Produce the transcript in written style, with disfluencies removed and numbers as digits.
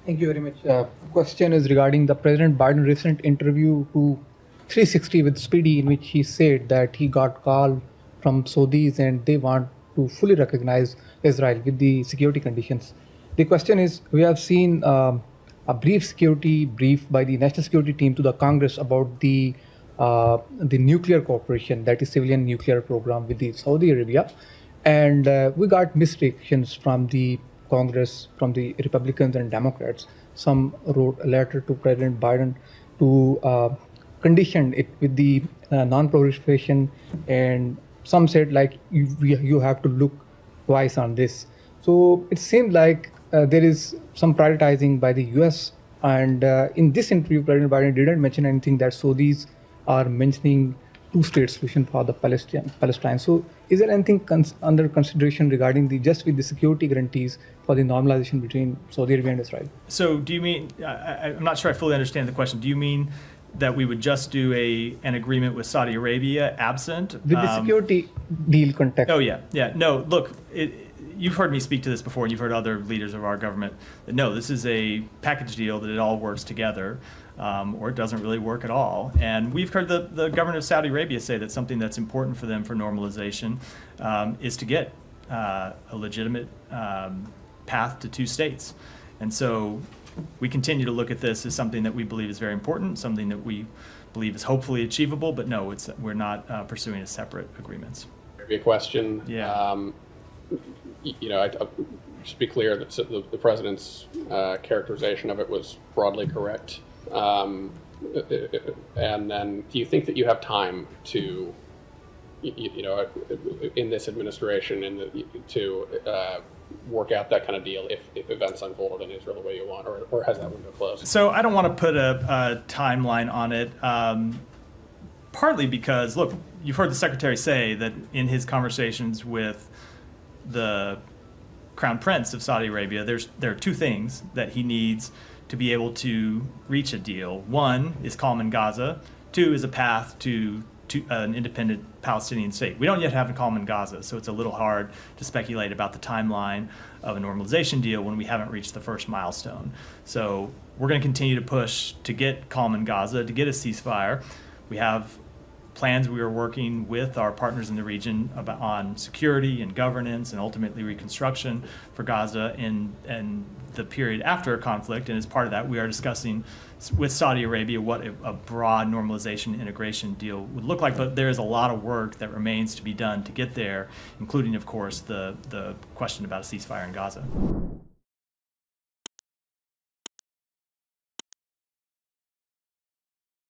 Thank you very much. Question is regarding the President Biden recent interview to 360 with Speedy, in which he said that he got call from Saudis and they want to fully recognize Israel with the security conditions. The question is, we have seen a brief security brief by the national security team to the Congress about the nuclear cooperation, that is civilian nuclear program with the Saudi Arabia, and we got mixed reactions from the Congress, from the Republicans and Democrats. Some wrote a letter to President Biden to condition it with the non-proliferation, and some said like you have to look twice on this. So it seemed like there is some prioritizing by the U.S. And in this interview, President Biden didn't mention anything that Saudis are mentioning two-state solution for the Palestine. So is there anything under consideration regarding just with the security guarantees for the normalization between Saudi Arabia and Israel? So do you mean, I'm not sure I fully understand the question. Do you mean that we would just do an agreement with Saudi Arabia absent? With the security deal context. Oh, yeah. No, look, you've heard me speak to this before, and you've heard other leaders of our government that no, this is a package deal, that it all works together, or it doesn't really work at all. And we've heard the government of Saudi Arabia say that something that's important for them for normalization is to get a legitimate path to two states. And so we continue to look at this as something that we believe is very important, something that we believe is hopefully achievable, but no, we're not pursuing a separate agreements. Maybe a question. Yeah. Just be clear that the president's characterization of it was broadly correct. And then, do you think that you have time to, in this administration, to work out that kind of deal if events unfold in Israel the way you want, or has that window closed? So I don't want to put a timeline on it, partly because, look, you've heard the Secretary say that in his conversations with the Crown Prince of Saudi Arabia, there are two things that he needs to be able to reach a deal. One is calm in Gaza. Two is a path to an independent Palestinian state. We don't yet have a calm in Gaza, so it's a little hard to speculate about the timeline of a normalization deal when we haven't reached the first milestone. So we're going to continue to push to get calm in Gaza, to get a ceasefire. We have plans we are working with our partners in the region on security and governance and ultimately reconstruction for Gaza in the period after a conflict. And as part of that, we are discussing with Saudi Arabia what a broad normalization integration deal would look like. But there is a lot of work that remains to be done to get there, including, of course, the question about a ceasefire in Gaza.